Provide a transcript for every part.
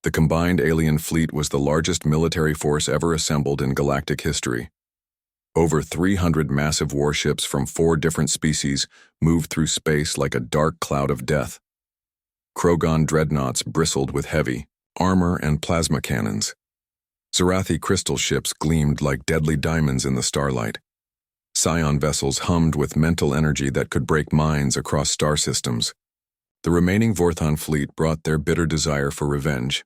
The combined alien fleet was the largest military force ever assembled in galactic history. Over 300 massive warships from 4 different species moved through space like a dark cloud of death. Krogan dreadnoughts bristled with heavy armor and plasma cannons. Zarathi crystal ships gleamed like deadly diamonds in the starlight. Scion vessels hummed with mental energy that could break minds across star systems. The remaining Vorthon fleet brought their bitter desire for revenge.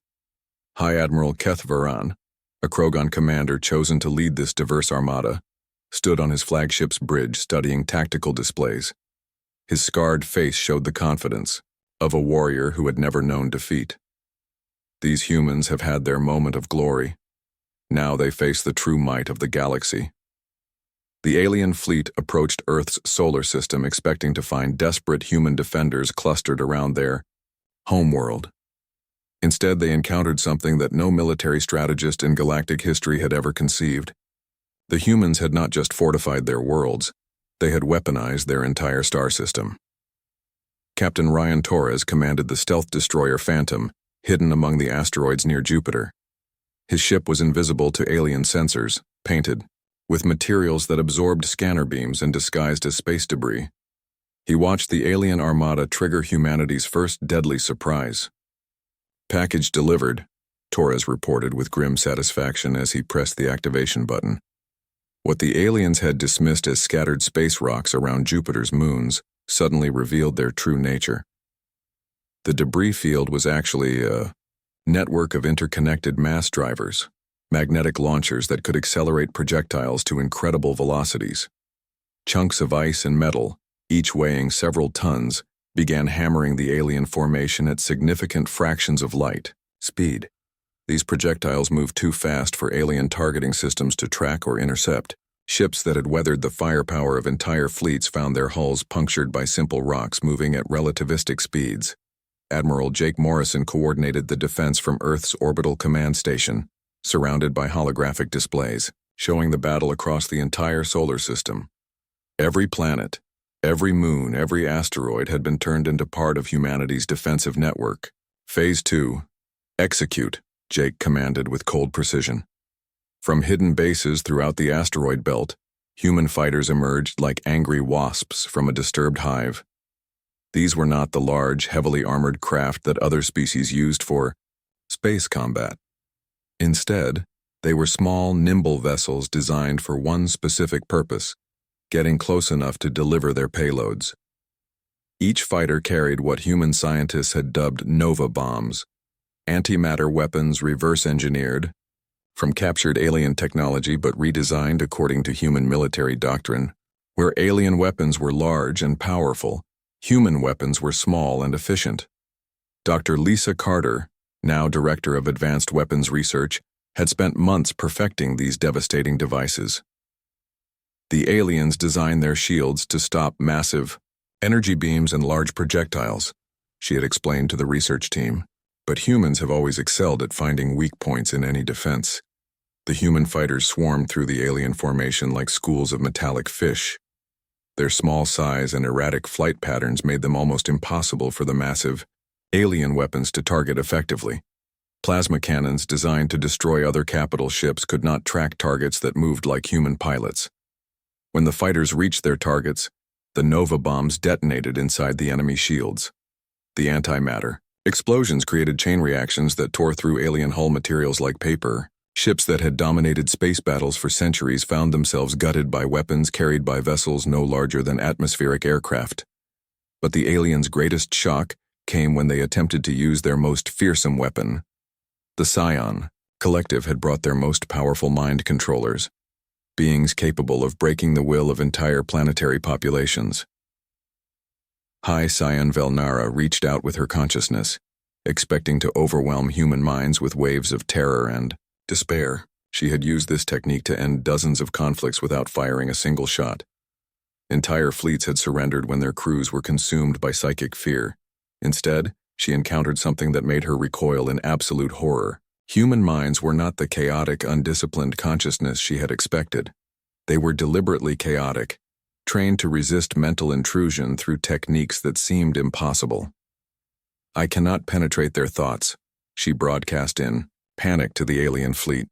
High Admiral Keth Varan, a Krogan commander chosen to lead this diverse armada, stood on his flagship's bridge studying tactical displays. His scarred face showed the confidence of a warrior who had never known defeat. These humans have had their moment of glory. Now they face the true might of the galaxy. The alien fleet approached Earth's solar system expecting to find desperate human defenders clustered around their homeworld. Instead, they encountered something that no military strategist in galactic history had ever conceived. The humans had not just fortified their worlds, they had weaponized their entire star system. Captain Ryan Torres commanded the stealth destroyer Phantom, hidden among the asteroids near Jupiter. His ship was invisible to alien sensors, painted with materials that absorbed scanner beams and disguised as space debris. He watched the alien armada trigger humanity's first deadly surprise. "Package delivered," Torres reported with grim satisfaction as he pressed the activation button. What the aliens had dismissed as scattered space rocks around Jupiter's moons suddenly revealed their true nature. The debris field was actually a network of interconnected mass drivers, magnetic launchers that could accelerate projectiles to incredible velocities. Chunks of ice and metal, each weighing several tons, began hammering the alien formation at significant fractions of light speed. These projectiles moved too fast for alien targeting systems to track or intercept. Ships that had weathered the firepower of entire fleets found their hulls punctured by simple rocks moving at relativistic speeds. Admiral Jake Morrison coordinated the defense from Earth's orbital command station, surrounded by holographic displays, showing the battle across the entire solar system. Every planet, every moon, every asteroid had been turned into part of humanity's defensive network. Phase 2. Execute, Jake commanded with cold precision. From hidden bases throughout the asteroid belt, human fighters emerged like angry wasps from a disturbed hive. These were not the large, heavily armored craft that other species used for space combat. Instead, they were small, nimble vessels designed for one specific purpose: getting close enough to deliver their payloads. Each fighter carried what human scientists had dubbed Nova bombs, antimatter weapons reverse-engineered from captured alien technology but redesigned according to human military doctrine. Where alien weapons were large and powerful, human weapons were small and efficient. Dr. Lisa Carter, now Director of Advanced Weapons Research, had spent months perfecting these devastating devices. The aliens designed their shields to stop massive energy beams and large projectiles, she had explained to the research team. But humans have always excelled at finding weak points in any defense. The human fighters swarmed through the alien formation like schools of metallic fish. Their small size and erratic flight patterns made them almost impossible for the massive alien weapons to target effectively. Plasma cannons designed to destroy other capital ships could not track targets that moved like human pilots. When the fighters reached their targets, the Nova bombs detonated inside the enemy shields. The antimatter explosions created chain reactions that tore through alien hull materials like paper. Ships that had dominated space battles for centuries found themselves gutted by weapons carried by vessels no larger than atmospheric aircraft. But the aliens' greatest shock came when they attempted to use their most fearsome weapon. The Scion Collective had brought their most powerful mind controllers, beings capable of breaking the will of entire planetary populations. High Scion Velnara reached out with her consciousness, expecting to overwhelm human minds with waves of terror and despair. She had used this technique to end dozens of conflicts without firing a single shot. Entire fleets had surrendered when their crews were consumed by psychic fear. Instead, she encountered something that made her recoil in absolute horror. Human minds were not the chaotic, undisciplined consciousness she had expected. They were deliberately chaotic, trained to resist mental intrusion through techniques that seemed impossible. "I cannot penetrate their thoughts," she broadcast in panic to the alien fleet.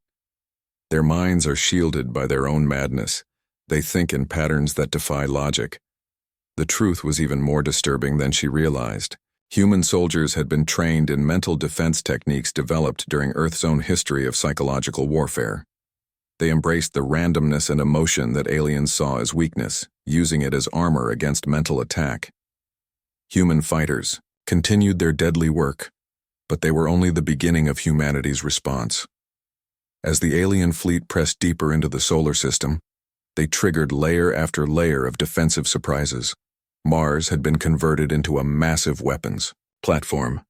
Their minds are shielded by their own madness. They think in patterns that defy logic. The truth was even more disturbing than she realized. Human soldiers had been trained in mental defense techniques developed during Earth's own history of psychological warfare. They embraced the randomness and emotion that aliens saw as weakness, using it as armor against mental attack. Human fighters continued their deadly work, but they were only the beginning of humanity's response. As the alien fleet pressed deeper into the solar system, they triggered layer after layer of defensive surprises. Mars had been converted into a massive weapons platform.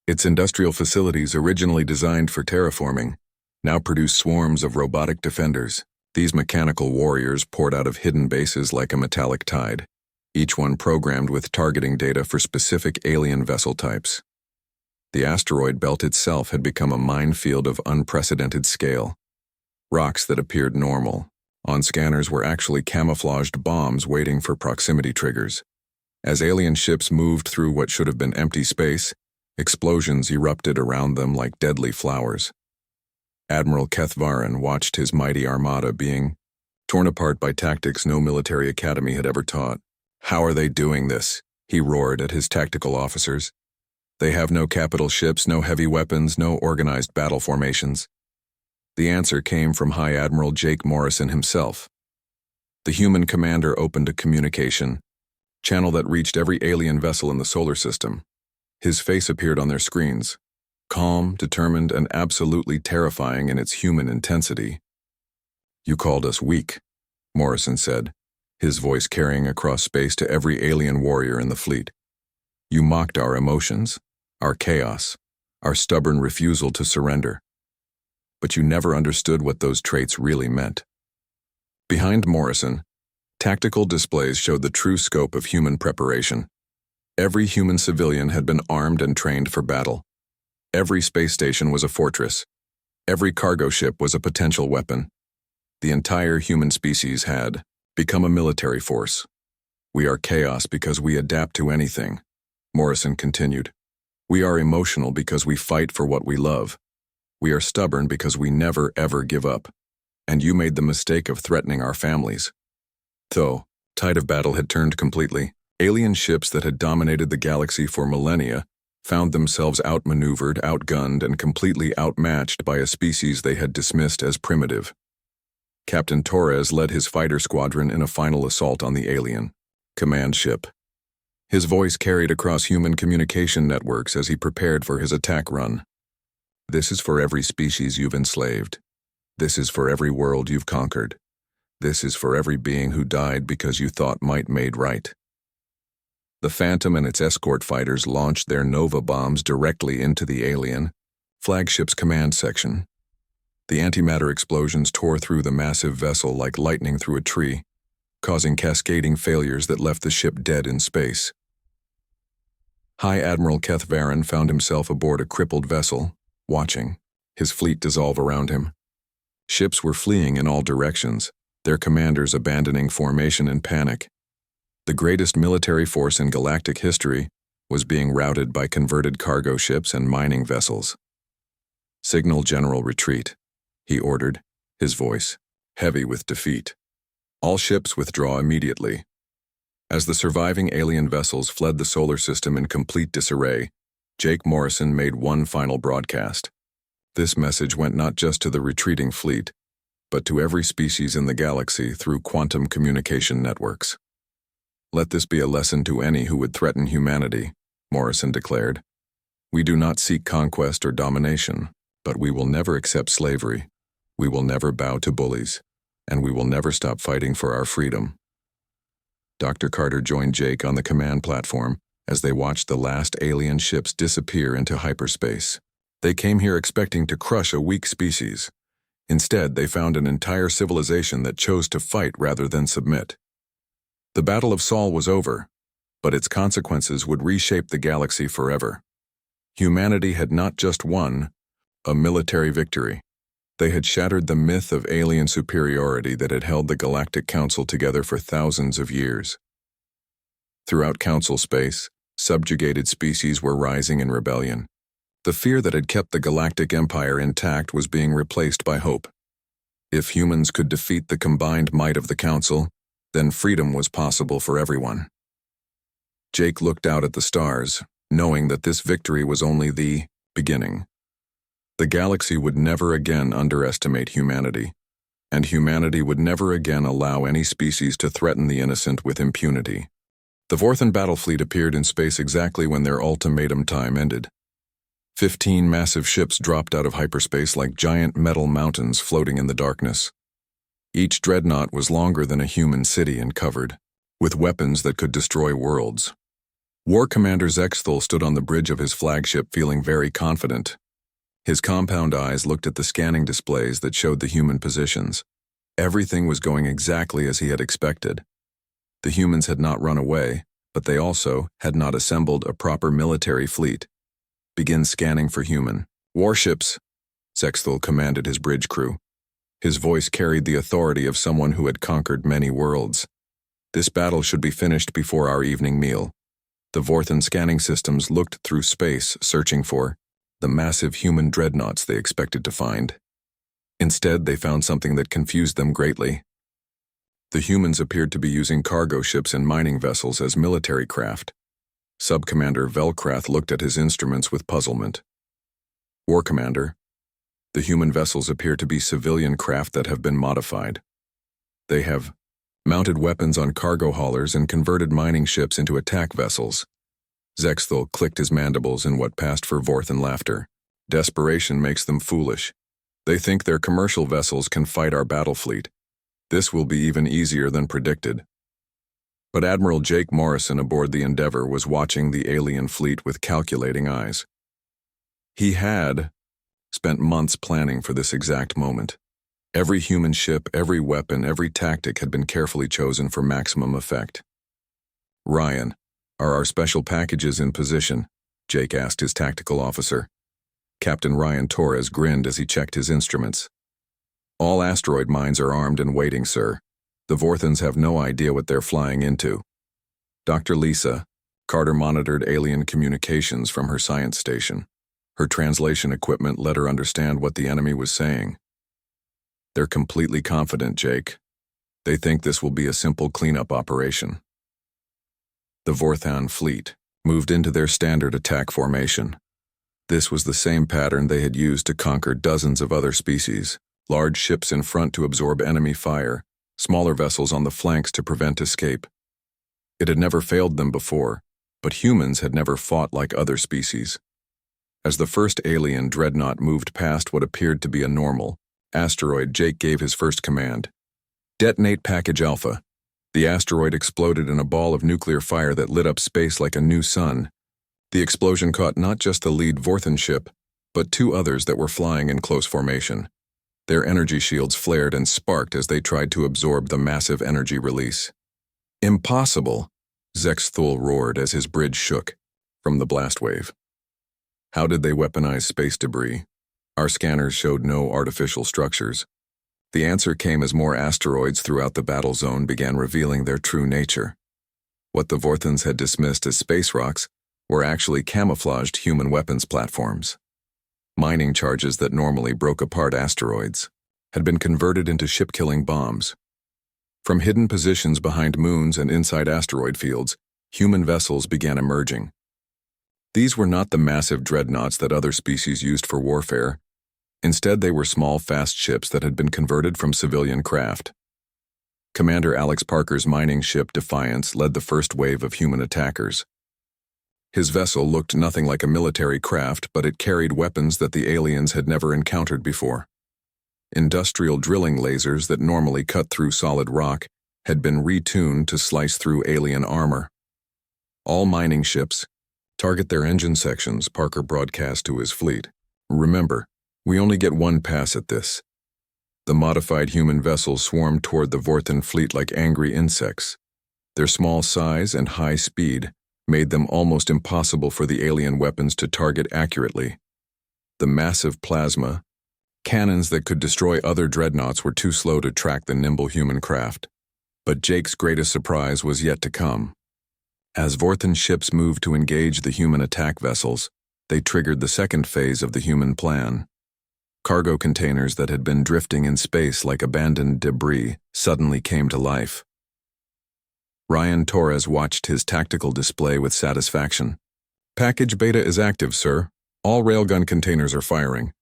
Its industrial facilities, originally designed for terraforming, now produced swarms of robotic defenders. These mechanical warriors poured out of hidden bases like a metallic tide, each one programmed with targeting data for specific alien vessel types. The asteroid belt itself had become a minefield of unprecedented scale. Rocks that appeared normal on scanners were actually camouflaged bombs waiting for proximity triggers. As alien ships moved through what should have been empty space, explosions erupted around them like deadly flowers. Admiral Kethvaran watched his mighty armada being torn apart by tactics no military academy had ever taught. "How are they doing this?" he roared at his tactical officers. "They have no capital ships, no heavy weapons, no organized battle formations." The answer came from High Admiral Jake Morrison himself. The human commander opened a communication channel that reached every alien vessel in the solar system. His face appeared on their screens, calm, determined, and absolutely terrifying in its human intensity. "You called us weak," Morrison said, his voice carrying across space to every alien warrior in the fleet. "You mocked our emotions, our chaos, our stubborn refusal to surrender. But you never understood what those traits really meant." Behind Morrison, tactical displays showed the true scope of human preparation. Every human civilian had been armed and trained for battle. Every space station was a fortress. Every cargo ship was a potential weapon. The entire human species had become a military force. "We are chaos because we adapt to anything," Morrison continued. "We are emotional because we fight for what we love. We are stubborn because we never ever give up. And you made the mistake of threatening our families." Though tide of battle had turned completely, alien ships that had dominated the galaxy for millennia found themselves outmaneuvered, outgunned, and completely outmatched by a species they had dismissed as primitive. Captain Torres led his fighter squadron in a final assault on the alien command ship. His voice carried across human communication networks as he prepared for his attack run. "This is for every species you've enslaved. This is for every world you've conquered. This is for every being who died because you thought might made right." The Phantom and its escort fighters launched their Nova bombs directly into the alien flagship's command section. The antimatter explosions tore through the massive vessel like lightning through a tree, causing cascading failures that left the ship dead in space. High Admiral Kethvaran found himself aboard a crippled vessel, watching his fleet dissolve around him. Ships were fleeing in all directions, their commanders abandoning formation in panic. The greatest military force in galactic history was being routed by converted cargo ships and mining vessels. "Signal general retreat," he ordered, his voice heavy with defeat. "All ships withdraw immediately." As the surviving alien vessels fled the solar system in complete disarray, Jake Morrison made one final broadcast. This message went not just to the retreating fleet, but to every species in the galaxy through quantum communication networks. "Let this be a lesson to any who would threaten humanity," Morrison declared. "We do not seek conquest or domination, but we will never accept slavery. We will never bow to bullies, and we will never stop fighting for our freedom." Dr. Carter joined Jake on the command platform as they watched the last alien ships disappear into hyperspace. They came here expecting to crush a weak species. Instead, they found an entire civilization that chose to fight rather than submit. The Battle of Sol was over, but its consequences would reshape the galaxy forever. Humanity had not just won a military victory. They had shattered the myth of alien superiority that had held the Galactic Council together for thousands of years. Throughout Council space, subjugated species were rising in rebellion. The fear that had kept the Galactic Empire intact was being replaced by hope. If humans could defeat the combined might of the Council, then freedom was possible for everyone. Jake looked out at the stars, knowing that this victory was only the beginning. The galaxy would never again underestimate humanity, and humanity would never again allow any species to threaten the innocent with impunity. The Vorthan battle fleet appeared in space exactly when their ultimatum time ended. 15 massive ships dropped out of hyperspace like giant metal mountains floating in the darkness. Each dreadnought was longer than a human city and covered, with weapons that could destroy worlds. War Commander Zexthul stood on the bridge of his flagship feeling very confident. His compound eyes looked at the scanning displays that showed the human positions. Everything was going exactly as he had expected. The humans had not run away, but they also had not assembled a proper military fleet. Begin scanning for human warships, Zexthul commanded his bridge crew. His voice carried the authority of someone who had conquered many worlds. This battle should be finished before our evening meal. The Vorthan scanning systems looked through space, searching for the massive human dreadnoughts they expected to find. Instead, they found something that confused them greatly. The humans appeared to be using cargo ships and mining vessels as military craft. Sub-Commander Velkrath looked at his instruments with puzzlement. War Commander, the human vessels appear to be civilian craft that have been modified. They have mounted weapons on cargo haulers and converted mining ships into attack vessels. Zexthul clicked his mandibles in what passed for Vorthan laughter. Desperation makes them foolish. They think their commercial vessels can fight our battle fleet. This will be even easier than predicted. But Admiral Jake Morrison aboard the Endeavour was watching the alien fleet with calculating eyes. He had spent months planning for this exact moment. Every human ship, every weapon, every tactic had been carefully chosen for maximum effect. "Ryan, are our special packages in position?" Jake asked his tactical officer. Captain Ryan Torres grinned as he checked his instruments. "All asteroid mines are armed and waiting, sir. The Vorthans have no idea what they're flying into." Dr. Lisa, Carter monitored alien communications from her science station. Her translation equipment let her understand what the enemy was saying. "They're completely confident, Jake. They think this will be a simple cleanup operation." The Vorthan fleet moved into their standard attack formation. This was the same pattern they had used to conquer dozens of other species: large ships in front to absorb enemy fire, smaller vessels on the flanks to prevent escape. It had never failed them before, but humans had never fought like other species. As the first alien dreadnought moved past what appeared to be a normal asteroid, Jake gave his first command. "Detonate Package Alpha." The asteroid exploded in a ball of nuclear fire that lit up space like a new sun. The explosion caught not just the lead Vorthan ship, but 2 others that were flying in close formation. Their energy shields flared and sparked as they tried to absorb the massive energy release. "Impossible!" Zexthul roared as his bridge shook from the blast wave. How did they weaponize space debris? Our scanners showed no artificial structures. The answer came as more asteroids throughout the battle zone began revealing their true nature. What the Vorthans had dismissed as space rocks were actually camouflaged human weapons platforms. Mining charges that normally broke apart asteroids had been converted into ship-killing bombs. From hidden positions behind moons and inside asteroid fields, human vessels began emerging. These were not the massive dreadnoughts that other species used for warfare. Instead, they were small, fast ships that had been converted from civilian craft. Commander Alex Parker's mining ship Defiance led the first wave of human attackers. His vessel looked nothing like a military craft, but it carried weapons that the aliens had never encountered before. Industrial drilling lasers that normally cut through solid rock had been retuned to slice through alien armor. "All mining ships, target their engine sections," Parker broadcast to his fleet. "Remember, we only get one pass at this." The modified human vessels swarmed toward the Vorthan fleet like angry insects. Their small size and high speed made them almost impossible for the alien weapons to target accurately. The massive plasma cannons that could destroy other dreadnoughts were too slow to track the nimble human craft. But Jake's greatest surprise was yet to come. As Vorthan ships moved to engage the human attack vessels, They triggered the second phase of the human plan. Cargo containers that had been drifting in space like abandoned debris suddenly came to life. Ryan Torres watched his tactical display with satisfaction. "Package beta is active, sir. All railgun containers are firing."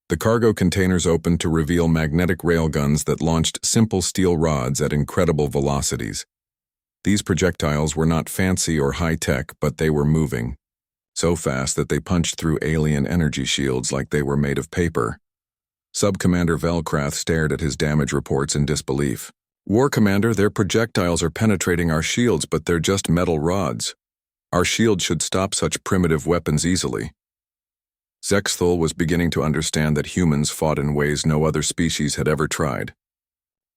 The cargo containers opened to reveal magnetic railguns that launched simple steel rods at incredible velocities. These projectiles were not fancy or high-tech, but they were moving, so fast that they punched through alien energy shields like they were made of paper. Sub-Commander Velkrath stared at his damage reports in disbelief. "War Commander, their projectiles are penetrating our shields, but they're just metal rods. Our shield should stop such primitive weapons easily." Zexthul was beginning to understand that humans fought in ways no other species had ever tried.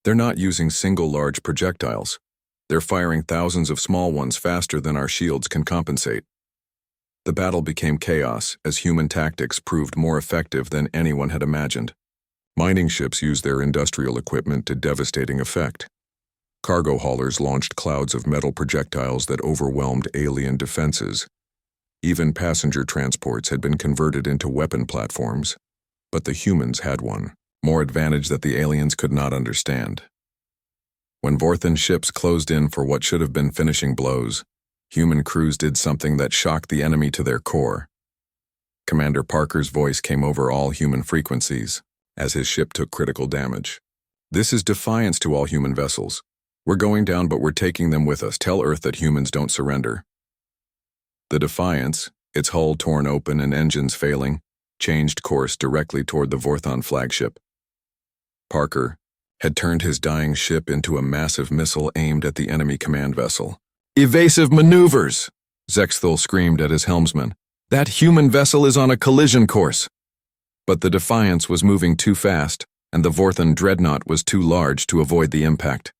They're not using single large projectiles. They're firing thousands of small ones faster than our shields can compensate. The battle became chaos as human tactics proved more effective than anyone had imagined. Mining ships used their industrial equipment to devastating effect. Cargo haulers launched clouds of metal projectiles that overwhelmed alien defenses. Even passenger transports had been converted into weapon platforms, but the humans had one more advantage that the aliens could not understand. When Vorthan ships closed in for what should have been finishing blows, human crews did something that shocked the enemy to their core. Commander Parker's voice came over all human frequencies as his ship took critical damage. "This is defiance to all human vessels. We're going down, but we're taking them with us. Tell Earth that humans don't surrender." The Defiance, its hull torn open and engines failing, changed course directly toward the Vorthon flagship. Parker had turned his dying ship into a massive missile aimed at the enemy command vessel. "Evasive maneuvers!" Zexthul screamed at his helmsman. "That human vessel is on a collision course." But the Defiance was moving too fast, and the Vorthon dreadnought was too large to avoid the impact.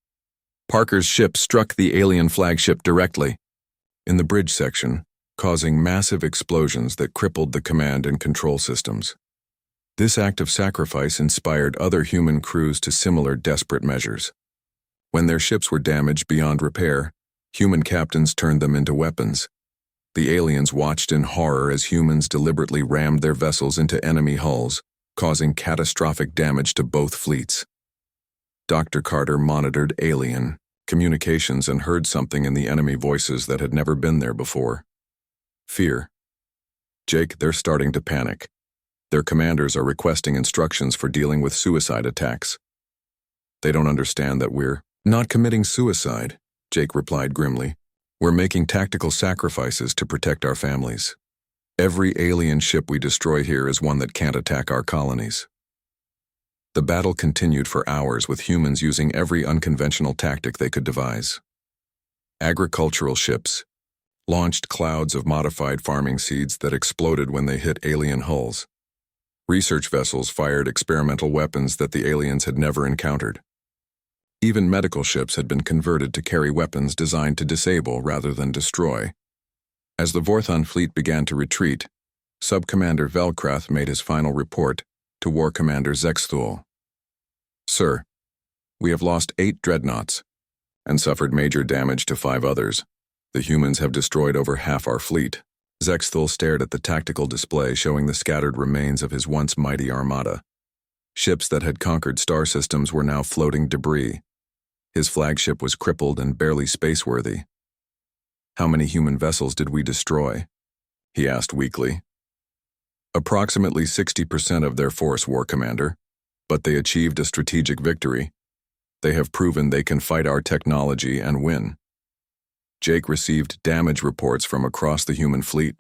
Parker's ship struck the alien flagship directly in the bridge section, causing massive explosions that crippled the command and control systems. This act of sacrifice inspired other human crews to similar desperate measures. When their ships were damaged beyond repair, human captains turned them into weapons. The aliens watched in horror as humans deliberately rammed their vessels into enemy hulls, causing catastrophic damage to both fleets. Dr. Carter monitored alien communications and heard something in the enemy voices that had never been there before. Fear. "Jake, they're starting to panic. Their commanders are requesting instructions for dealing with suicide attacks." "They don't understand that we're not committing suicide," Jake replied grimly. "We're making tactical sacrifices to protect our families. Every alien ship we destroy here is one that can't attack our colonies." The battle continued for hours with humans using every unconventional tactic they could devise. Agricultural ships launched clouds of modified farming seeds that exploded when they hit alien hulls. Research vessels fired experimental weapons that the aliens had never encountered. Even medical ships had been converted to carry weapons designed to disable rather than destroy. As the Vorthon fleet began to retreat, Sub-Commander Velkrath made his final report to War Commander Zexthul. "Sir, we have lost 8 dreadnoughts and suffered major damage to 5 others. The humans have destroyed over half our fleet." Zexthul stared at the tactical display showing the scattered remains of his once mighty armada. Ships that had conquered star systems were now floating debris. His flagship was crippled and barely spaceworthy. "How many human vessels did we destroy?" he asked weakly. "Approximately 60% of their force, War Commander, but they achieved a strategic victory. They have proven they can fight our technology and win." Jake received damage reports from across the human fleet.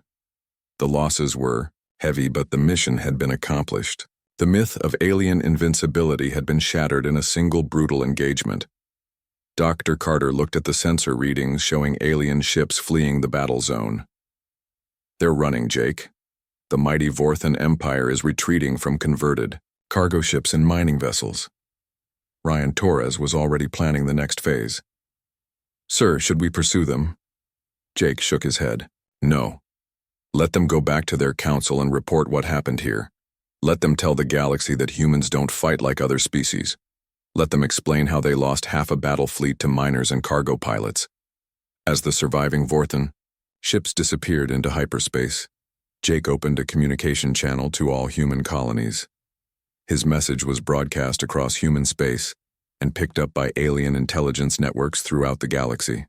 The losses were heavy, but the mission had been accomplished. The myth of alien invincibility had been shattered in a single brutal engagement. Dr. Carter looked at the sensor readings showing alien ships fleeing the battle zone. "They're running, Jake. The mighty Vorthan Empire is retreating from converted cargo ships and mining vessels." Ryan Torres was already planning the next phase. "Sir, should we pursue them?" Jake shook his head. "No. Let them go back to their council and report what happened here. Let them tell the galaxy that humans don't fight like other species. Let them explain how they lost half a battle fleet to miners and cargo pilots." As the surviving Vorthan ships disappeared into hyperspace, Jake opened a communication channel to all human colonies. His message was broadcast across human space and picked up by alien intelligence networks throughout the galaxy.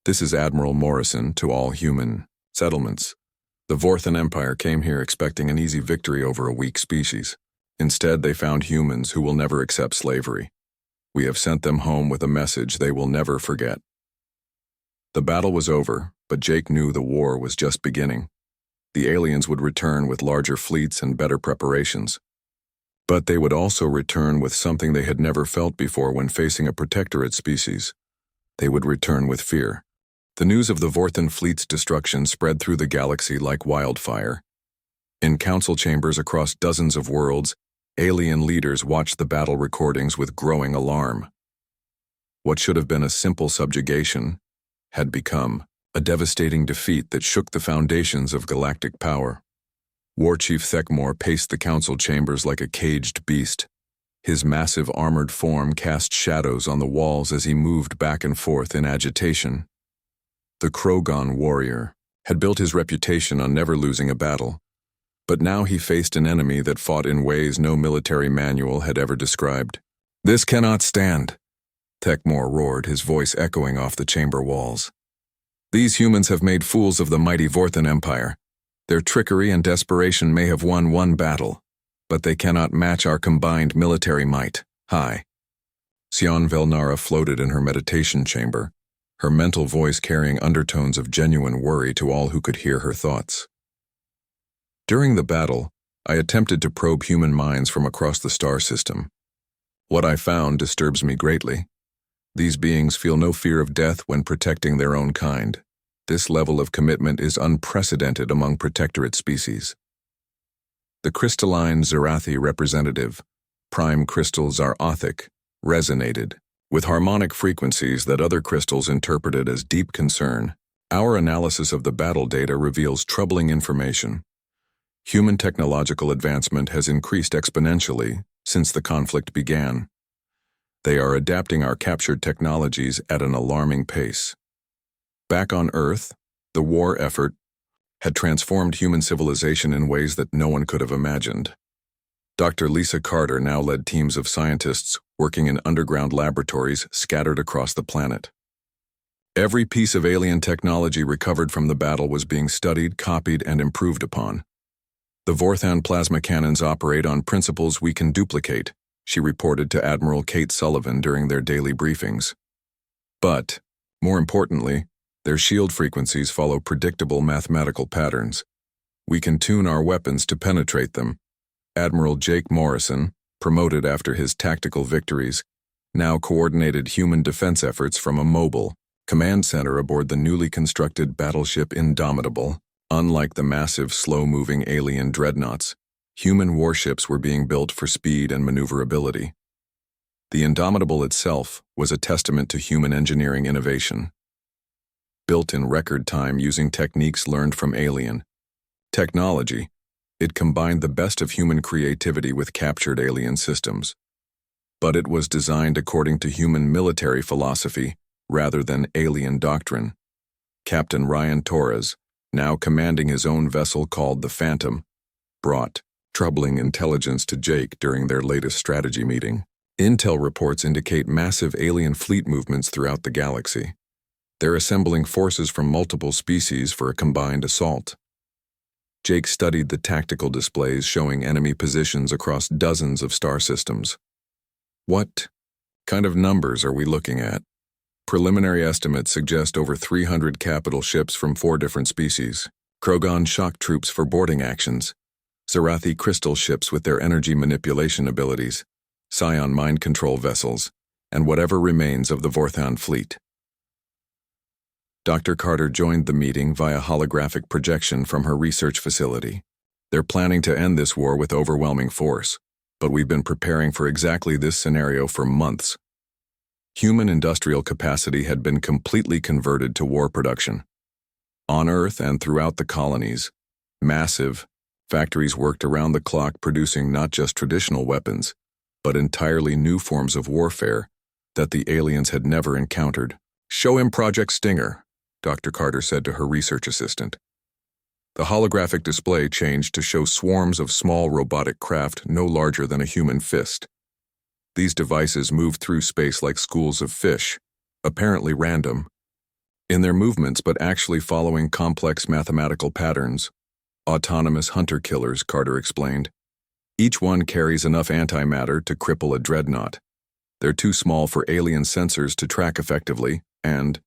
This is Admiral Morrison to all human settlements. The Vorthan Empire came here expecting an easy victory over a weak species. Instead, they found humans who will never accept slavery. We have sent them home with a message they will never forget. The battle was over, but Jake knew the war was just beginning. The aliens would return with larger fleets and better preparations. But they would also return with something they had never felt before when facing a protectorate species. They would return with fear. The news of the Vorthan fleet's destruction spread through the galaxy like wildfire. In council chambers across dozens of worlds, alien leaders watched the battle recordings with growing alarm. What should have been a simple subjugation had become a devastating defeat that shook the foundations of galactic power. War Chief Thekmor paced the council chambers like a caged beast. His massive armored form cast shadows on the walls as he moved back and forth in agitation. The Krogan warrior had built his reputation on never losing a battle, but now he faced an enemy that fought in ways no military manual had ever described. "This cannot stand," Thekmor roared, his voice echoing off the chamber walls. "These humans have made fools of the mighty Vorthan Empire. Their trickery and desperation may have won one battle, but they cannot match our combined military might. Hi." Sion Velnara floated in her meditation chamber, her mental voice carrying undertones of genuine worry to all who could hear her thoughts. During the battle, I attempted to probe human minds from across the star system. What I found disturbs me greatly. These beings feel no fear of death when protecting their own kind. This level of commitment is unprecedented among protectorate species. The crystalline Zerathi representative, Prime Crystal Zarothic, resonated with harmonic frequencies that other crystals interpreted as deep concern. Our analysis of the battle data reveals troubling information. Human technological advancement has increased exponentially since the conflict began. They are adapting our captured technologies at an alarming pace. Back on Earth, the war effort had transformed human civilization in ways that no one could have imagined. Dr. Lisa Carter now led teams of scientists working in underground laboratories scattered across the planet. Every piece of alien technology recovered from the battle was being studied, copied, and improved upon. "The Vorthan plasma cannons operate on principles we can duplicate," she reported to Admiral Kate Sullivan during their daily briefings. But, more importantly, their shield frequencies follow predictable mathematical patterns. We can tune our weapons to penetrate them. Admiral Jake Morrison, promoted after his tactical victories, now coordinated human defense efforts from a mobile command center aboard the newly constructed battleship Indomitable. Unlike the massive, slow-moving alien dreadnoughts, human warships were being built for speed and maneuverability. The Indomitable itself was a testament to human engineering innovation. Built in record time using techniques learned from alien technology, it combined the best of human creativity with captured alien systems. But it was designed according to human military philosophy rather than alien doctrine. Captain Ryan Torres, now commanding his own vessel called the Phantom, brought troubling intelligence to Jake during their latest strategy meeting. Intel reports indicate massive alien fleet movements throughout the galaxy. They're assembling forces from multiple species for a combined assault. Jake studied the tactical displays showing enemy positions across dozens of star systems. What kind of numbers are we looking at? Preliminary estimates suggest over 300 capital ships from 4 different species, Krogan shock troops for boarding actions, Zerathi crystal ships with their energy manipulation abilities, Scion mind control vessels, and whatever remains of the Vorthan fleet. Dr. Carter joined the meeting via holographic projection from her research facility. They're planning to end this war with overwhelming force, but we've been preparing for exactly this scenario for months. Human industrial capacity had been completely converted to war production. On Earth and throughout the colonies, massive factories worked around the clock producing not just traditional weapons, but entirely new forms of warfare that the aliens had never encountered. "Show him Project Stinger," Dr. Carter said to her research assistant. The holographic display changed to show swarms of small robotic craft no larger than a human fist. These devices moved through space like schools of fish, apparently random, in their movements but actually following complex mathematical patterns. Autonomous hunter-killers, Carter explained. Each one carries enough antimatter to cripple a dreadnought. They're too small for alien sensors to track effectively, and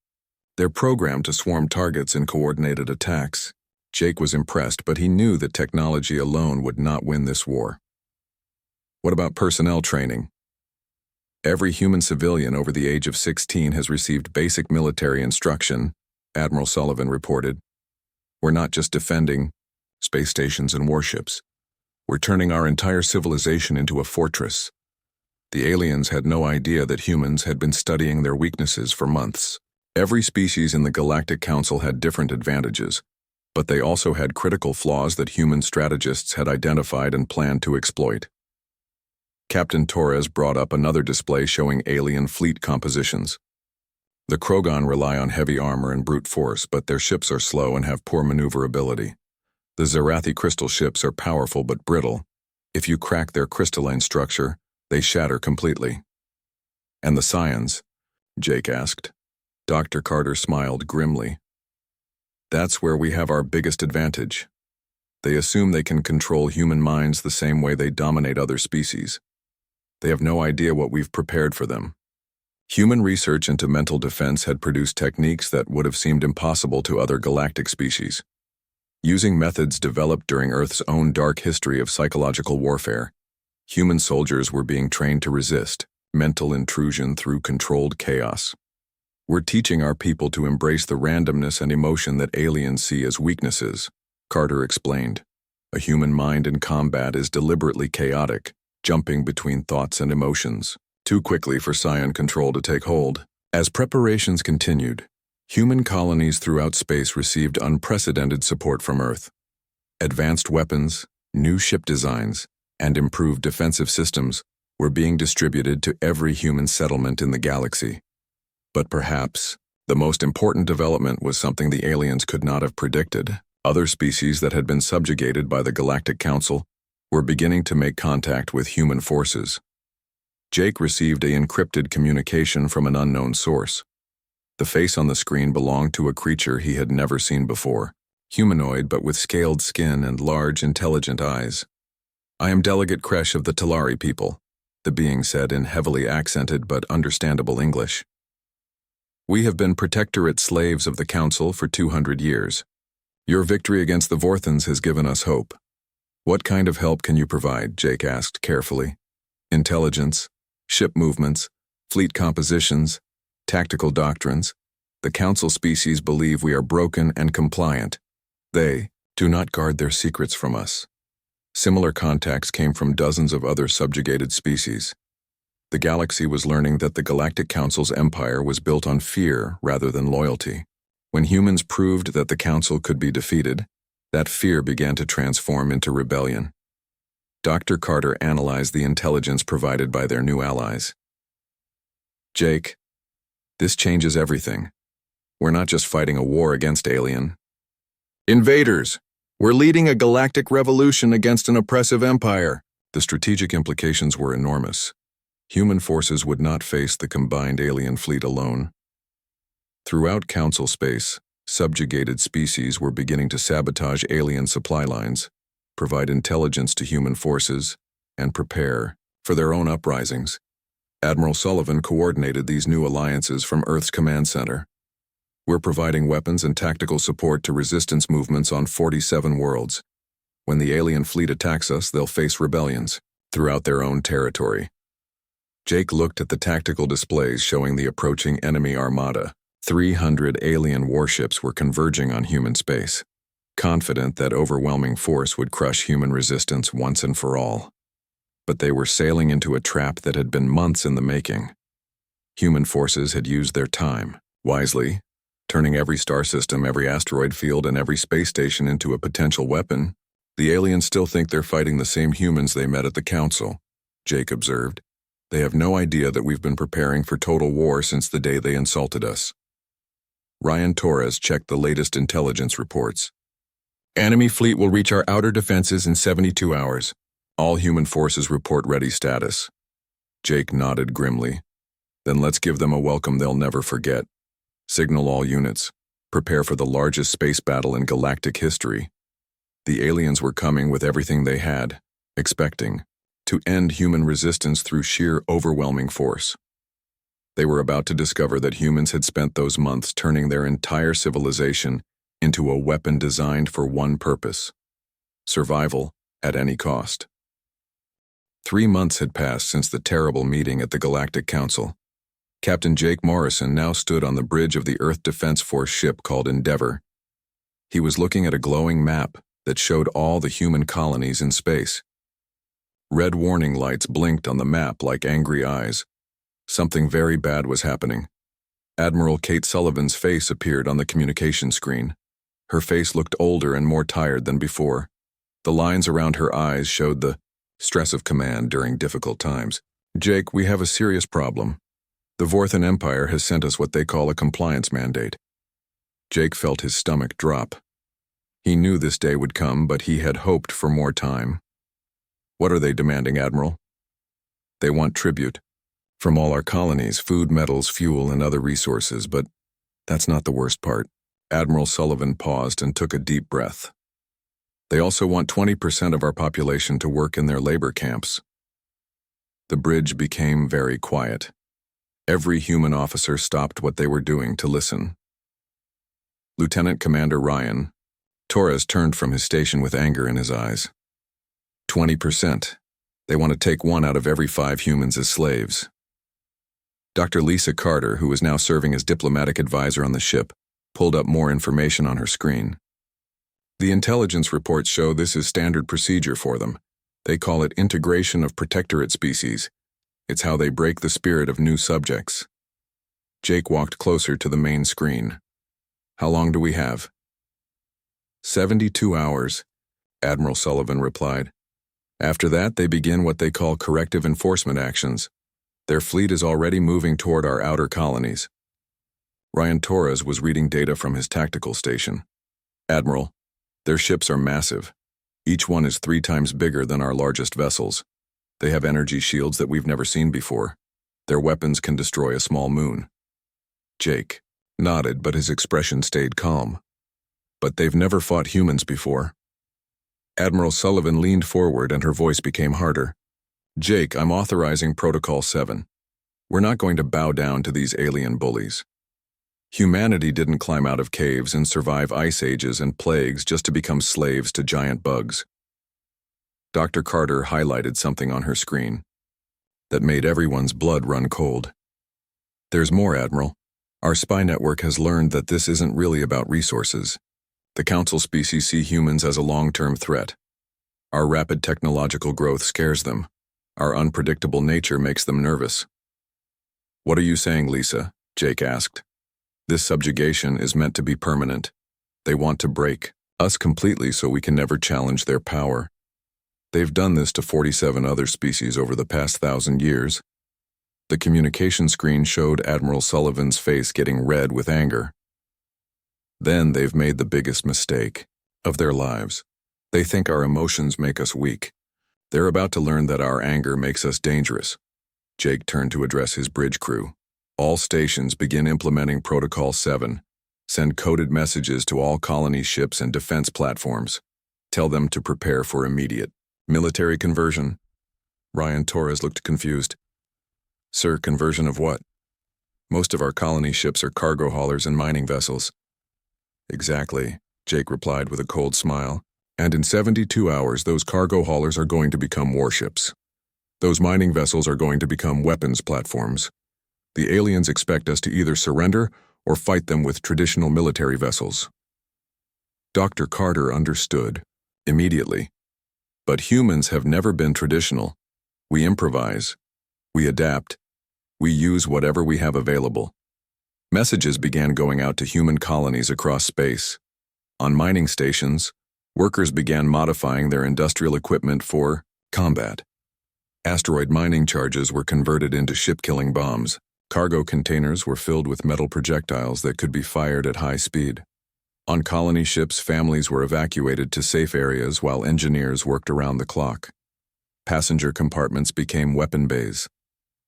they're programmed to swarm targets in coordinated attacks. Jake was impressed, but he knew that technology alone would not win this war. What about personnel training? Every human civilian over the age of 16 has received basic military instruction, Admiral Sullivan reported. We're not just defending space stations and warships. We're turning our entire civilization into a fortress. The aliens had no idea that humans had been studying their weaknesses for months. Every species in the Galactic Council had different advantages, but they also had critical flaws that human strategists had identified and planned to exploit. Captain Torres brought up another display showing alien fleet compositions. The Krogan rely on heavy armor and brute force, but their ships are slow and have poor maneuverability. The Zarathi crystal ships are powerful but brittle. If you crack their crystalline structure, they shatter completely. And the Scions? Jake asked. Dr. Carter smiled grimly. That's where we have our biggest advantage. They assume they can control human minds the same way they dominate other species. They have no idea what we've prepared for them. Human research into mental defense had produced techniques that would have seemed impossible to other galactic species. Using methods developed during Earth's own dark history of psychological warfare, human soldiers were being trained to resist mental intrusion through controlled chaos. We're teaching our people to embrace the randomness and emotion that aliens see as weaknesses, Carter explained. A human mind in combat is deliberately chaotic, jumping between thoughts and emotions, too quickly for Scion control to take hold. As preparations continued, human colonies throughout space received unprecedented support from Earth. Advanced weapons, new ship designs, and improved defensive systems were being distributed to every human settlement in the galaxy. But perhaps the most important development was something the aliens could not have predicted. Other species that had been subjugated by the Galactic Council were beginning to make contact with human forces. Jake received an encrypted communication from an unknown source. The face on the screen belonged to a creature he had never seen before, humanoid but with scaled skin and large, intelligent eyes. I am Delegate Kresh of the Talari people, the being said in heavily accented but understandable English. We have been protectorate slaves of the Council for 200 years. Your victory against the Vorthans has given us hope. What kind of help can you provide? Jake asked carefully. Intelligence, ship movements, fleet compositions, tactical doctrines. The Council species believe we are broken and compliant. They do not guard their secrets from us. Similar contacts came from dozens of other subjugated species. The galaxy was learning that the Galactic Council's empire was built on fear rather than loyalty. When humans proved that the Council could be defeated, that fear began to transform into rebellion. Dr. Carter analyzed the intelligence provided by their new allies. Jake, this changes everything. We're not just fighting a war against alien invaders. We're leading a galactic revolution against an oppressive empire. The strategic implications were enormous. Human forces would not face the combined alien fleet alone. Throughout Council space, subjugated species were beginning to sabotage alien supply lines, provide intelligence to human forces, and prepare for their own uprisings. Admiral Sullivan coordinated these new alliances from Earth's command center. We're providing weapons and tactical support to resistance movements on 47 worlds. When the alien fleet attacks us, they'll face rebellions throughout their own territory. Jake looked at the tactical displays showing the approaching enemy armada. 300 alien warships were converging on human space, confident that overwhelming force would crush human resistance once and for all. But they were sailing into a trap that had been months in the making. Human forces had used their time wisely, turning every star system, every asteroid field, and every space station into a potential weapon. The aliens still think they're fighting the same humans they met at the Council, Jake observed. They have no idea that we've been preparing for total war since the day they insulted us. Ryan Torres checked the latest intelligence reports. Enemy fleet will reach our outer defenses in 72 hours. All human forces report ready status. Jake nodded grimly. Then let's give them a welcome they'll never forget. Signal all units. Prepare for the largest space battle in galactic history. The aliens were coming with everything they had, expecting to end human resistance through sheer overwhelming force. They were about to discover that humans had spent those months turning their entire civilization into a weapon designed for one purpose: survival at any cost. 3 months had passed since the terrible meeting at the Galactic Council. Captain Jake Morrison now stood on the bridge of the Earth Defense Force ship called Endeavour. He was looking at a glowing map that showed all the human colonies in space. Red warning lights blinked on the map like angry eyes. Something very bad was happening. Admiral Kate Sullivan's face appeared on the communication screen. Her face looked older and more tired than before. The lines around her eyes showed the stress of command during difficult times. Jake, we have a serious problem. The Vorthan Empire has sent us what they call a compliance mandate. Jake felt his stomach drop. He knew this day would come, but he had hoped for more time. What are they demanding, Admiral? They want tribute. From all our colonies, food, metals, fuel, and other resources, but that's not the worst part. Admiral Sullivan paused and took a deep breath. They also want 20% of our population to work in their labor camps. The bridge became very quiet. Every human officer stopped what they were doing to listen. Lieutenant Commander Ryan Torres turned from his station with anger in his eyes. 20%. They want to take 1 out of every 5 humans as slaves. Dr. Lisa Carter, who was now serving as diplomatic advisor on the ship, pulled up more information on her screen. The intelligence reports show this is standard procedure for them. They call it integration of protectorate species. It's how they break the spirit of new subjects. Jake walked closer to the main screen. How long do we have? 72 hours, Admiral Sullivan replied. After that, they begin what they call corrective enforcement actions. Their fleet is already moving toward our outer colonies. Ryan Torres was reading data from his tactical station. Admiral, their ships are massive. Each one is 3 times bigger than our largest vessels. They have energy shields that we've never seen before. Their weapons can destroy a small moon. Jake nodded, but his expression stayed calm. But they've never fought humans before. Admiral Sullivan leaned forward and her voice became harder. Jake, I'm authorizing Protocol 7. We're not going to bow down to these alien bullies. Humanity didn't climb out of caves and survive ice ages and plagues just to become slaves to giant bugs. Dr. Carter highlighted something on her screen that made everyone's blood run cold. There's more, Admiral. Our spy network has learned that this isn't really about resources. The Council species see humans as a long-term threat. Our rapid technological growth scares them. Our unpredictable nature makes them nervous. What are you saying, Lisa? Jake asked. This subjugation is meant to be permanent. They want to break us completely so we can never challenge their power. They've done this to 47 other species over the past 1,000 years. The communication screen showed Admiral Sullivan's face getting red with anger. Then they've made the biggest mistake of their lives. They think our emotions make us weak. They're about to learn that our anger makes us dangerous. Jake turned to address his bridge crew. All stations begin implementing Protocol 7. Send coded messages to all colony ships and defense platforms. Tell them to prepare for immediate military conversion. Ryan Torres looked confused. Sir, conversion of what? Most of our colony ships are cargo haulers and mining vessels. Exactly, Jake replied with a cold smile. And in 72 hours, those cargo haulers are going to become warships. Those mining vessels are going to become weapons platforms. The aliens expect us to either surrender or fight them with traditional military vessels. Dr. Carter understood immediately. But humans have never been traditional. We improvise. We adapt. We use whatever we have available. Messages began going out to human colonies across space. On mining stations, workers began modifying their industrial equipment for combat. Asteroid mining charges were converted into ship-killing bombs. Cargo containers were filled with metal projectiles that could be fired at high speed. On colony ships, families were evacuated to safe areas while engineers worked around the clock. Passenger compartments became weapon bays.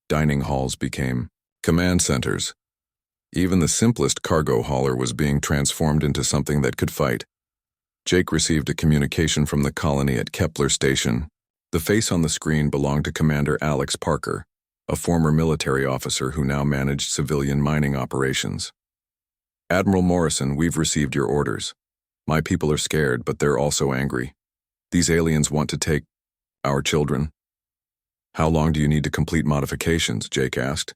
Dining halls became command centers. Even the simplest cargo hauler was being transformed into something that could fight. Jake received a communication from the colony at Kepler Station. The face on the screen belonged to Commander Alex Parker, a former military officer who now managed civilian mining operations. Admiral Morrison, we've received your orders. My people are scared, but they're also angry. These aliens want to take our children. How long do you need to complete modifications? Jake asked.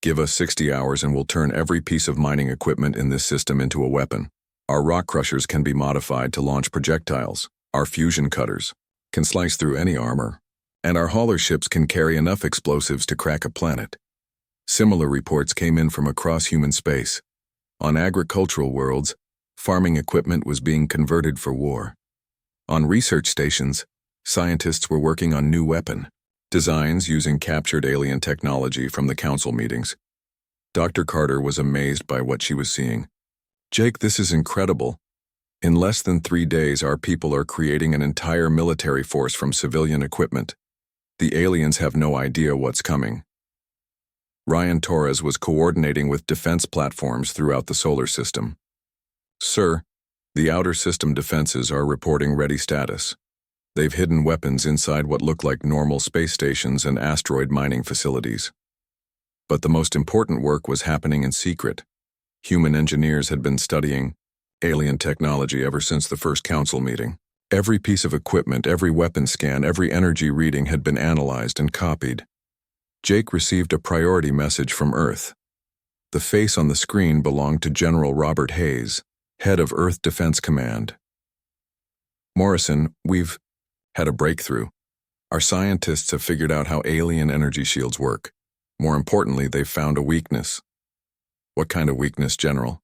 Give us 60 hours and we'll turn every piece of mining equipment in this system into a weapon. Our rock crushers can be modified to launch projectiles. Our fusion cutters can slice through any armor. And our hauler ships can carry enough explosives to crack a planet. Similar reports came in from across human space. On agricultural worlds, farming equipment was being converted for war. On research stations, scientists were working on new weapon designs using captured alien technology from the council meetings. Dr. Carter was amazed by what she was seeing. Jake, this is incredible. In less than 3 days, our people are creating an entire military force from civilian equipment. The aliens have no idea what's coming. Ryan Torres was coordinating with defense platforms throughout the solar system. Sir, the outer system defenses are reporting ready status. They've hidden weapons inside what look like normal space stations and asteroid mining facilities. But the most important work was happening in secret. Human engineers had been studying alien technology ever since the first council meeting. Every piece of equipment, every weapon scan, every energy reading had been analyzed and copied. Jake received a priority message from Earth. The face on the screen belonged to General Robert Hayes, head of Earth Defense Command. Morrison, we've had a breakthrough. Our scientists have figured out how alien energy shields work. More importantly, they've found a weakness. What kind of weakness, General?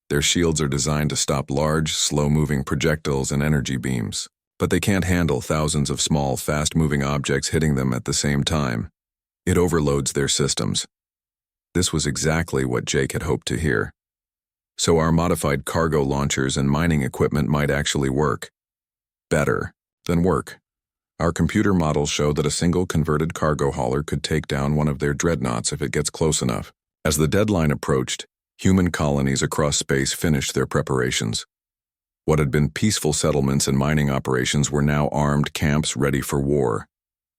Their shields are designed to stop large, slow-moving projectiles and energy beams, but they can't handle thousands of small, fast-moving objects hitting them at the same time. It overloads their systems. This was exactly what Jake had hoped to hear. So our modified cargo launchers and mining equipment might actually work. Better than work. Our computer models show that a single converted cargo hauler could take down one of their dreadnoughts if it gets close enough. As the deadline approached, human colonies across space finished their preparations. What had been peaceful settlements and mining operations were now armed camps ready for war.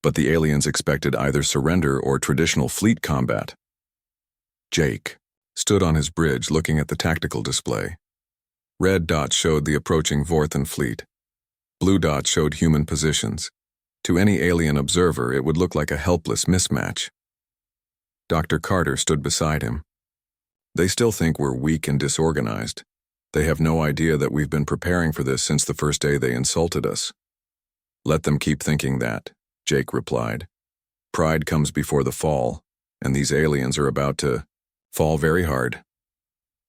But the aliens expected either surrender or traditional fleet combat. Jake stood on his bridge looking at the tactical display. Red dots showed the approaching Vorthan fleet. Blue dots showed human positions. To any alien observer, it would look like a helpless mismatch. Dr. Carter stood beside him. They still think we're weak and disorganized. They have no idea that we've been preparing for this since the first day they insulted us. Let them keep thinking that, Jake replied. Pride comes before the fall, and these aliens are about to fall very hard.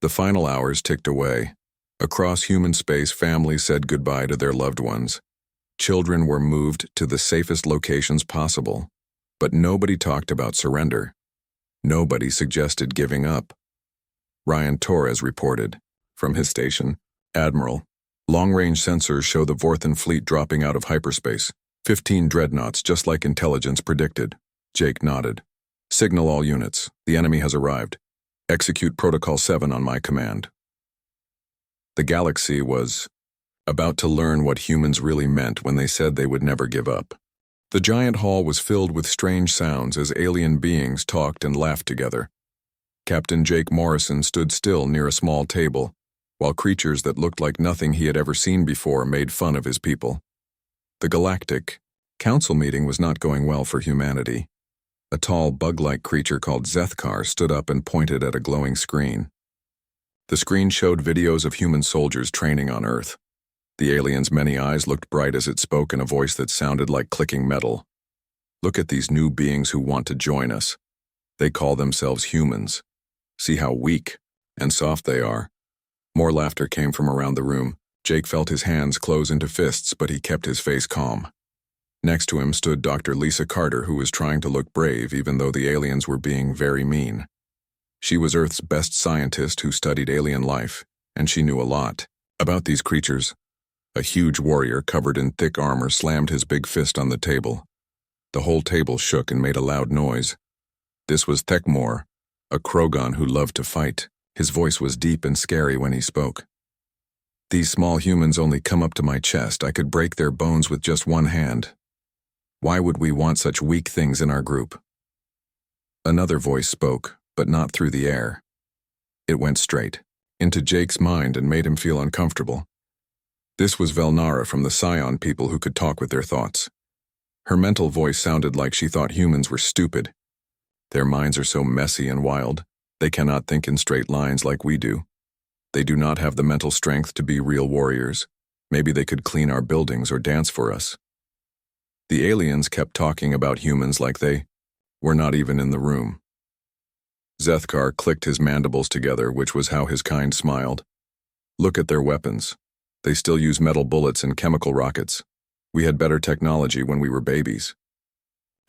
The final hours ticked away. Across human space, families said goodbye to their loved ones. Children were moved to the safest locations possible, but nobody talked about surrender. Nobody suggested giving up. Ryan Torres reported, from his station, Admiral, long-range sensors show the Vorthan fleet dropping out of hyperspace. 15 dreadnoughts, just like intelligence predicted. Jake nodded. Signal all units. The enemy has arrived. Execute Protocol 7 on my command. The galaxy was about to learn what humans really meant when they said they would never give up. The giant hall was filled with strange sounds as alien beings talked and laughed together. Captain Jake Morrison stood still near a small table, while creatures that looked like nothing he had ever seen before made fun of his people. The Galactic Council meeting was not going well for humanity. A tall, bug-like creature called Zethkar stood up and pointed at a glowing screen. The screen showed videos of human soldiers training on Earth. The alien's many eyes looked bright as it spoke in a voice that sounded like clicking metal. Look at these new beings who want to join us. They call themselves humans. See how weak and soft they are. More laughter came from around the room. Jake felt his hands close into fists, but he kept his face calm. Next to him stood Dr. Lisa Carter, who was trying to look brave even though the aliens were being very mean. She was Earth's best scientist who studied alien life, and she knew a lot. About these creatures, a huge warrior covered in thick armor slammed his big fist on the table. The whole table shook and made a loud noise. This was Thekmor, a Krogan who loved to fight. His voice was deep and scary when he spoke. These small humans only come up to my chest. I could break their bones with just one hand. Why would we want such weak things in our group? Another voice spoke, but not through the air. It went straight into Jake's mind and made him feel uncomfortable. This was Velnara from the Scion people who could talk with their thoughts. Her mental voice sounded like she thought humans were stupid. Their minds are so messy and wild, they cannot think in straight lines like we do. They do not have the mental strength to be real warriors. Maybe they could clean our buildings or dance for us. The aliens kept talking about humans like they were not even in the room. Zethkar clicked his mandibles together, which was how his kind smiled. Look at their weapons. They still use metal bullets and chemical rockets. We had better technology when we were babies.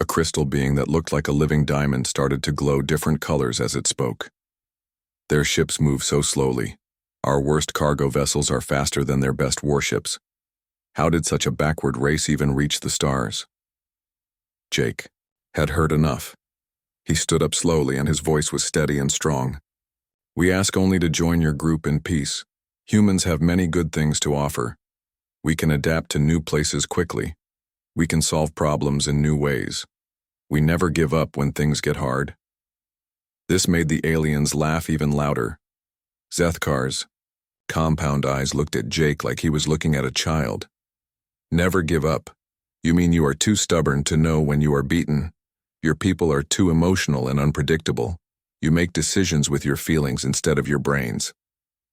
A crystal being that looked like a living diamond started to glow different colors as it spoke. Their ships move so slowly. Our worst cargo vessels are faster than their best warships. How did such a backward race even reach the stars? Jake had heard enough. He stood up slowly and his voice was steady and strong. We ask only to join your group in peace. Humans have many good things to offer. We can adapt to new places quickly. We can solve problems in new ways. We never give up when things get hard. This made the aliens laugh even louder. Zethkar's compound eyes looked at Jake like he was looking at a child. Never give up. You mean you are too stubborn to know when you are beaten? Your people are too emotional and unpredictable. You make decisions with your feelings instead of your brains.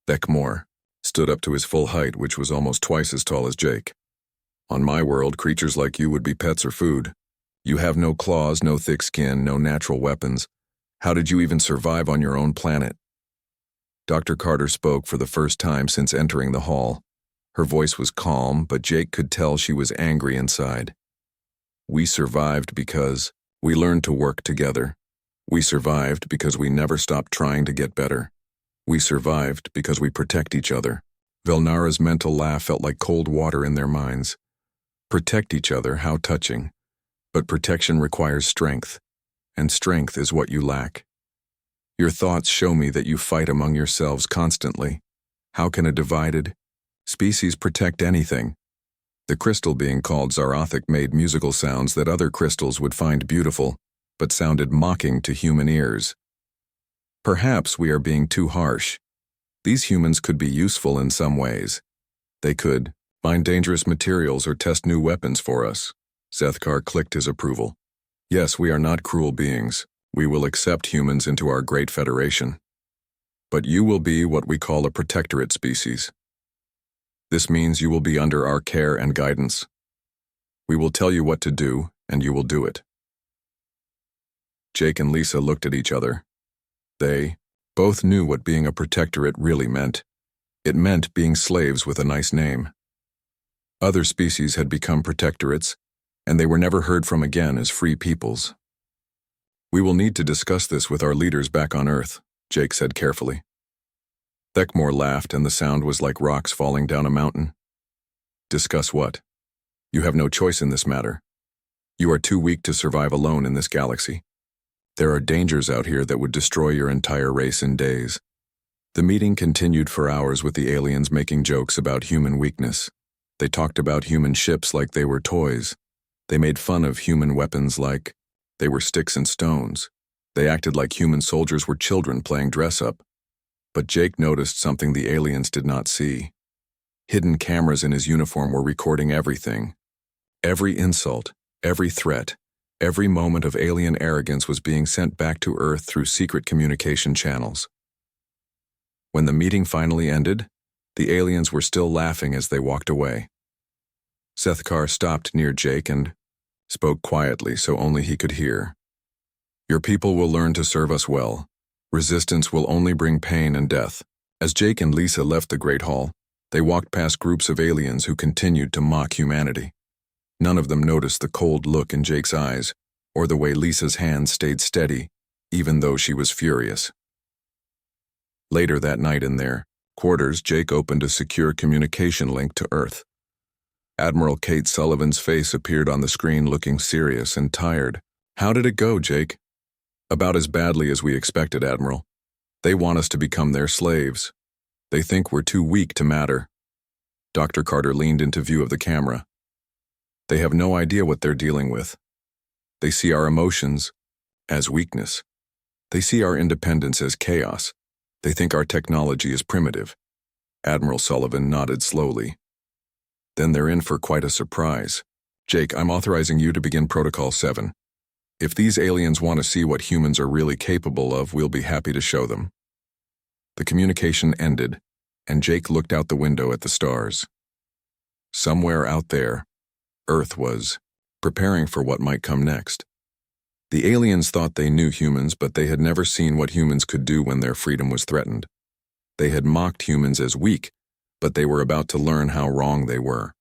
Thekmor stood up to his full height, which was almost twice as tall as Jake. On my world, creatures like you would be pets or food. You have no claws, no thick skin, no natural weapons. How did you even survive on your own planet? Dr. Carter spoke for the first time since entering the hall. Her voice was calm, but Jake could tell she was angry inside. We survived because we learned to work together. We survived because we never stopped trying to get better. We survived because we protect each other. Velnara's mental laugh felt like cold water in their minds. Protect each other, how touching. But protection requires strength, and strength is what you lack. Your thoughts show me that you fight among yourselves constantly. How can a divided species protect anything? The crystal being called Zarathic made musical sounds that other crystals would find beautiful, but sounded mocking to human ears. Perhaps we are being too harsh. These humans could be useful in some ways. They could find dangerous materials or test new weapons for us. Zethkar clicked his approval. Yes, we are not cruel beings. We will accept humans into our great federation. But you will be what we call a protectorate species. This means you will be under our care and guidance. We will tell you what to do, and you will do it. Jake and Lisa looked at each other. They both knew what being a protectorate really meant. It meant being slaves with a nice name. Other species had become protectorates, and they were never heard from again as free peoples. We will need to discuss this with our leaders back on Earth, Jake said carefully. Thekmor laughed, and the sound was like rocks falling down a mountain. Discuss what? You have no choice in this matter. You are too weak to survive alone in this galaxy. There are dangers out here that would destroy your entire race in days. The meeting continued for hours with the aliens making jokes about human weakness. They talked about human ships like they were toys. They made fun of human weapons like they were sticks and stones. They acted like human soldiers were children playing dress-up. But Jake noticed something the aliens did not see. Hidden cameras in his uniform were recording everything. Every insult, every threat, every moment of alien arrogance was being sent back to Earth through secret communication channels. When the meeting finally ended, the aliens were still laughing as they walked away. Zethkar stopped near Jake and spoke quietly so only he could hear. Your people will learn to serve us well. Resistance will only bring pain and death. As Jake and Lisa left the Great Hall, they walked past groups of aliens who continued to mock humanity. None of them noticed the cold look in Jake's eyes, or the way Lisa's hands stayed steady, even though she was furious. Later that night in their quarters, Jake opened a secure communication link to Earth. Admiral Kate Sullivan's face appeared on the screen, looking serious and tired. "How did it go, Jake?" "About as badly as we expected, Admiral. They want us to become their slaves. They think we're too weak to matter." Dr. Carter leaned into view of the camera. "They have no idea what they're dealing with. They see our emotions as weakness. They see our independence as chaos. They think our technology is primitive." Admiral Sullivan nodded slowly. "Then they're in for quite a surprise. Jake, I'm authorizing you to begin Protocol 7. If these aliens want to see what humans are really capable of, we'll be happy to show them." The communication ended, and Jake looked out the window at the stars. Somewhere out there, Earth was preparing for what might come next. The aliens thought they knew humans, but they had never seen what humans could do when their freedom was threatened. They had mocked humans as weak, but they were about to learn how wrong they were.